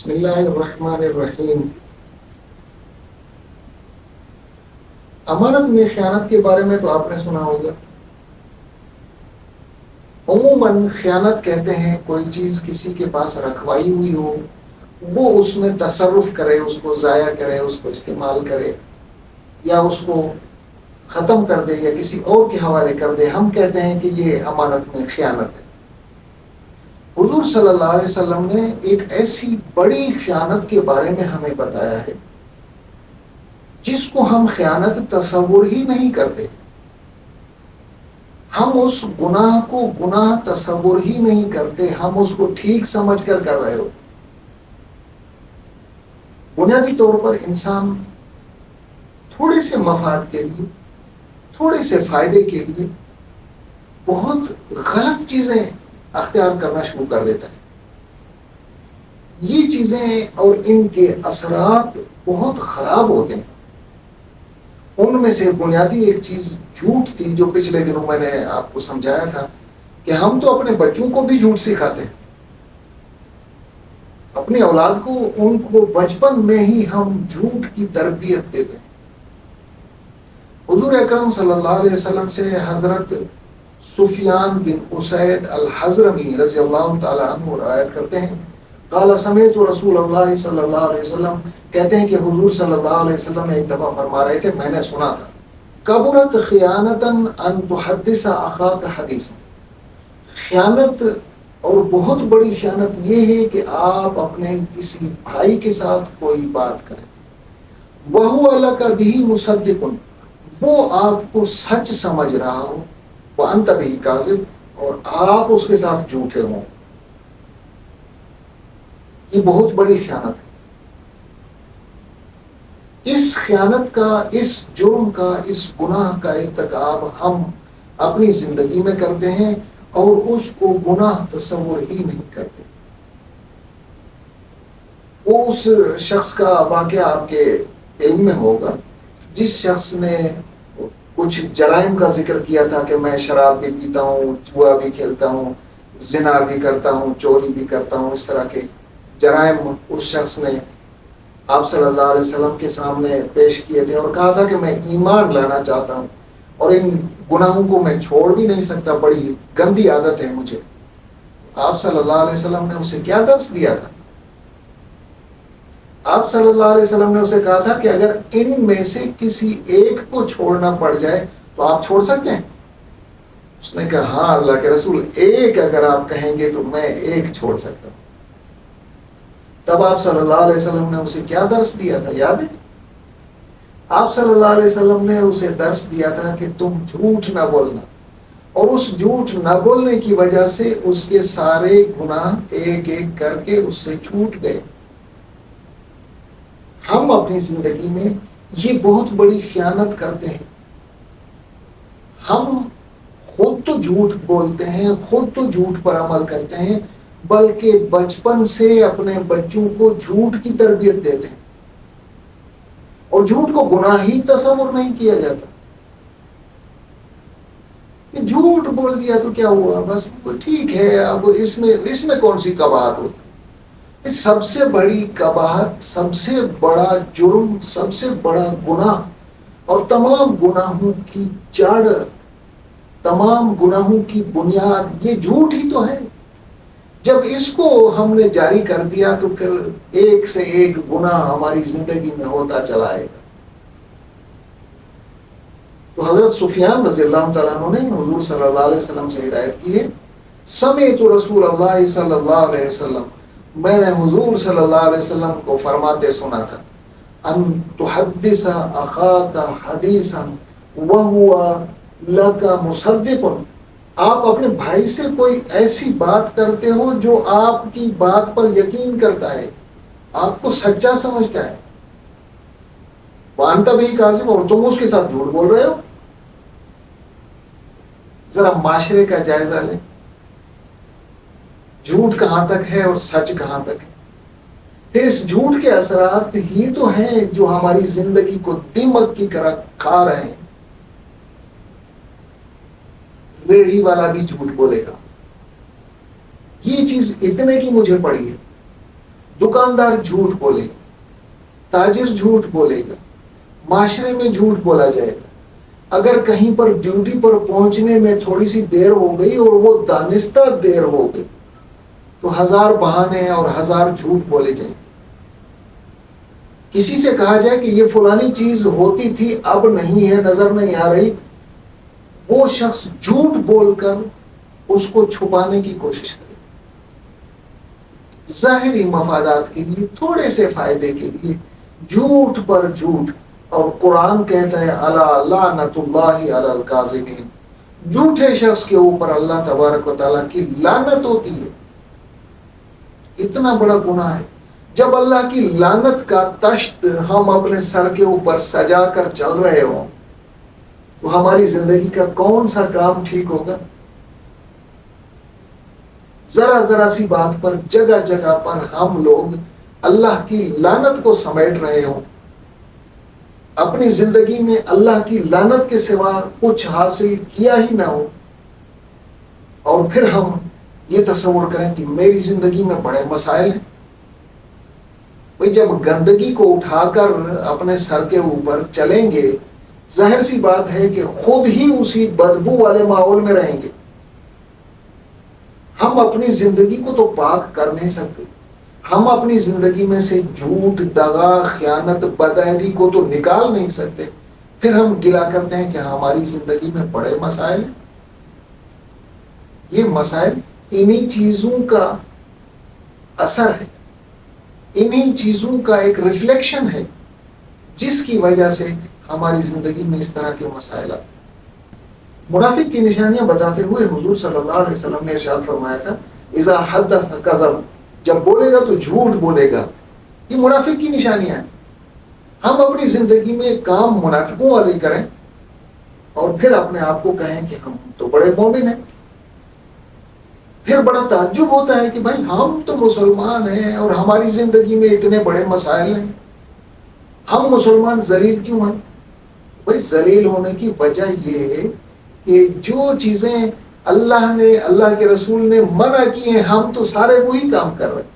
بسم اللہ الرحمن الرحیم۔ امانت میں خیانت کے بارے میں تو آپ نے سنا ہوگا۔ عموماً خیانت کہتے ہیں کوئی چیز کسی کے پاس رکھوائی ہوئی ہو، وہ اس میں تصرف کرے، اس کو ضائع کرے، اس کو استعمال کرے، یا اس کو ختم کر دے یا کسی اور کے حوالے کر دے، ہم کہتے ہیں کہ یہ امانت میں خیانت ہے۔ حضور صلی اللہ علیہ وسلم نے ایک ایسی بڑی خیانت کے بارے میں ہمیں بتایا ہے جس کو ہم خیانت تصور ہی نہیں کرتے۔ ہم اس گناہ کو گناہ تصور ہی نہیں کرتے، ہم اس کو ٹھیک سمجھ کر رہے ہوتے۔ بنیادی طور پر انسان تھوڑے سے مفاد کے لیے، تھوڑے سے فائدے کے لیے بہت غلط چیزیں اختیار کرنا شروع کر دیتا ہے۔ یہ چیزیں اور ان کے اثرات بہت خراب ہوتے ہیں۔ ان میں سے بنیادی ایک چیز جھوٹ تھی، جو پچھلے دنوں میں نے آپ کو سمجھایا تھا کہ ہم تو اپنے بچوں کو بھی جھوٹ سکھاتے ہیں، اپنی اولاد کو، ان کو بچپن میں ہی ہم جھوٹ کی تربیت دیتے ہیں۔ حضور اکرم صلی اللہ علیہ وسلم سے حضرت سفیان بن اسید الحضرمی رضی اللہ تعالی عنہ روایت کرتے ہیں، قال سمعت رسول اللہ صلی اللہ علیہ وسلم، کہتے ہیں کہ حضور صلی اللہ علیہ وسلم ایک دفعہ فرما رہے تھے، میں نے سنا تھا، کبرت خیانتا ان تحدث اخاک حدیثا، خیانت اور بہت بڑی خیانت یہ ہے کہ آپ اپنے کسی بھائی کے ساتھ کوئی بات کریں، وَهُوَ لَكَ بِهِ مُصَدِّقٌ، وہ آپ کو سچ سمجھ رہا ہو، وَأَنْتَ بِهِ كَاذِبٌ، اور آپ اس کے ساتھ جھوٹے ہوں۔ یہ بہت بڑی خیانت ہے۔ اس خیانت کا، اس جرم کا، اس گناہ کا ارتکاب ہم اپنی زندگی میں کرتے ہیں اور اس کو گناہ تصور ہی نہیں کرتے۔ وہ اس شخص کا واقعہ آپ کے علم میں ہوگا جس شخص نے کچھ جرائم کا ذکر کیا تھا کہ میں شراب بھی پیتا ہوں، جوا بھی کھیلتا ہوں، زنا بھی کرتا ہوں، چوری بھی کرتا ہوں، اس طرح کے جرائم اس شخص نے آپ صلی اللہ علیہ وسلم کے سامنے پیش کیے تھے اور کہا تھا کہ میں ایمان لانا چاہتا ہوں اور ان گناہوں کو میں چھوڑ بھی نہیں سکتا، بڑی گندی عادت ہے مجھے۔ آپ صلی اللہ علیہ وسلم نے اسے کیا درس دیا تھا؟ آپ صلی اللہ علیہ وسلم نے اسے کہا تھا کہ اگر ان میں سے کسی ایک کو چھوڑنا پڑ جائے تو آپ چھوڑ سکتے ہیں؟ اس نے کہا ہاں اللہ کے رسول، ایک اگر آپ کہیں گے تو میں ایک چھوڑ سکتا ہوں۔ تب آپ صلی اللہ علیہ وسلم نے اسے کیا درس دیا تھا، یاد ہے؟ آپ صلی اللہ علیہ وسلم نے اسے درس دیا تھا کہ تم جھوٹ نہ بولنا، اور اس جھوٹ نہ بولنے کی وجہ سے اس کے سارے گناہ ایک ایک کر کے اس سے چھوٹ گئے۔ ہم اپنی زندگی میں یہ بہت بڑی خیانت کرتے ہیں۔ ہم خود تو جھوٹ بولتے ہیں، خود تو جھوٹ پر عمل کرتے ہیں، بلکہ بچپن سے اپنے بچوں کو جھوٹ کی تربیت دیتے ہیں، اور جھوٹ کو گناہ ہی تصور نہیں کیا جاتا۔ کہ جھوٹ بول دیا تو کیا ہوا، بس ٹھیک ہے، اب اس میں کون سی قباحت ہوتی؟ سب سے بڑی قباحت، سب سے بڑا جرم، سب سے بڑا گناہ اور تمام گناہوں کی جڑ، تمام گناہوں کی بنیاد یہ جھوٹ ہی تو ہے۔ جب اس کو ہم نے جاری کر دیا تو پھر ایک سے ایک گناہ ہماری زندگی میں ہوتا چلا آئے گا۔ تو حضرت سفیان رضی اللہ تعالیٰ عنہ نے حضور صلی اللہ علیہ وسلم سے ہدایت کی ہے، سمعت رسول اللہ صلی اللہ علیہ وسلم، میں نے حضور صلی اللہ علیہ وسلم کو فرماتے سنا تھا، ان تحدث اخاک حدیثا وهو لك مصدق، آپ اپنے بھائی سے کوئی ایسی بات کرتے ہو جو آپ کی بات پر یقین کرتا ہے، آپ کو سچا سمجھتا ہے، وانت بھی کاذب، اور تم اس کے ساتھ جھوٹ بول رہے ہو۔ ذرا معاشرے کا جائزہ لیں، جھوٹ کہاں تک ہے اور سچ کہاں تک ہے۔ پھر اس جھوٹ کے اثرات ہی تو ہیں جو ہماری زندگی کو دیمک کی طرح کھا رہے ہیں۔ ریڑھی والا بھی جھوٹ بولے گا، یہ چیز اتنے کی مجھے پڑی ہے، دکاندار جھوٹ بولے گا، تاجر جھوٹ بولے گا، معاشرے میں جھوٹ بولا جائے گا. اگر کہیں پر ڈیوٹی پر پہنچنے میں تھوڑی سی دیر ہو گئی اور وہ دانستہ دیر ہو گئی تو 1000 بہانے اور 1000 جھوٹ بولے جائیں. کسی سے کہا جائے کہ یہ فلانی چیز ہوتی تھی اب نہیں ہے، نظر نہیں آ رہی، وہ شخص جھوٹ بول کر اس کو چھپانے کی کوشش کرے، ظاہری مفادات کے لیے، تھوڑے سے فائدے کے لیے جھوٹ پر جھوٹ. اور قرآن کہتا ہے الا لعنت اللہ علی الکاذبین، جھوٹے شخص کے اوپر اللہ تبارک و تعالیٰ کی لعنت ہوتی ہے. اتنا بڑا گناہ ہے. جب اللہ کی لعنت کا تشت ہم اپنے سر کے اوپر سجا کر چل رہے ہوں تو ہماری زندگی کا کون سا کام ٹھیک ہوگا؟ ذرا ذرا سی بات پر جگہ جگہ پر ہم لوگ اللہ کی لعنت کو سمیٹ رہے ہوں، اپنی زندگی میں اللہ کی لعنت کے سوا کچھ حاصل کیا ہی نہ ہو، اور پھر ہم یہ تصور کریں کہ میری زندگی میں بڑے مسائل ہیں. بھئی جب گندگی کو اٹھا کر اپنے سر کے اوپر چلیں گے، ظاہر سی بات ہے کہ خود ہی اسی بدبو والے ماحول میں رہیں گے. ہم اپنی زندگی کو تو پاک کر نہیں سکتے، ہم اپنی زندگی میں سے جھوٹ، دغا، خیانت، بدعہدی کو تو نکال نہیں سکتے، پھر ہم گلا کرتے ہیں کہ ہماری زندگی میں بڑے مسائل ہیں. یہ مسائل انہی چیزوں کا اثر ہے، انہی چیزوں کا ایک ریفلیکشن ہے جس کی وجہ سے ہماری زندگی میں اس طرح کے مسائل آتے ہیں. منافق کی نشانیاں بتاتے ہوئے حضور صلی اللہ علیہ وسلم نے ارشاد فرمایا تھا اذا حدث کذب، جب بولے گا تو جھوٹ بولے گا. یہ منافق کی نشانیاں ہیں. ہم اپنی زندگی میں کام منافقوں والے کریں اور پھر اپنے آپ کو کہیں کہ ہم تو بڑے مومن ہیں. پھر بڑا تعجب ہوتا ہے کہ بھائی ہم تو مسلمان ہیں اور ہماری زندگی میں اتنے بڑے مسائل ہیں، ہم مسلمان ذلیل کیوں ہیں؟ بھائی ذلیل ہونے کی وجہ یہ ہے کہ جو چیزیں اللہ نے، اللہ کے رسول نے منع کی ہیں، ہم تو سارے وہی کام کر رہے ہیں.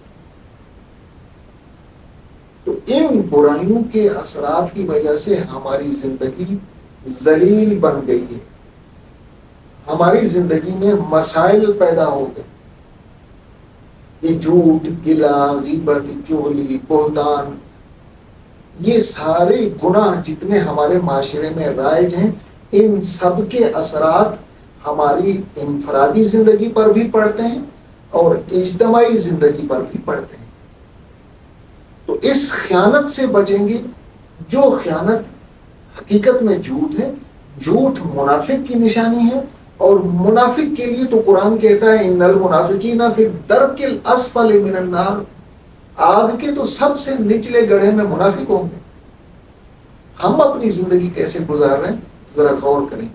تو ان برائیوں کے اثرات کی وجہ سے ہماری زندگی ذلیل بن گئی ہے، ہماری زندگی میں مسائل پیدا ہو گئے. یہ جھوٹ، گلا، غیبت، چغلی، بہتان، یہ سارے گناہ جتنے ہمارے معاشرے میں رائج ہیں، ان سب کے اثرات ہماری انفرادی زندگی پر بھی پڑتے ہیں اور اجتماعی زندگی پر بھی پڑتے ہیں. تو اس خیانت سے بچیں گے، جو خیانت حقیقت میں جھوٹ ہے. جھوٹ منافق کی نشانی ہے، اور منافق کے لیے تو قرآن کہتا ہے ان المنافقین فی الدرک الاسفل من النار، آگ کے تو سب سے نچلے گڑھے میں منافق ہوں گے. ہم اپنی زندگی کیسے گزار رہے ہیں ذرا غور کریں.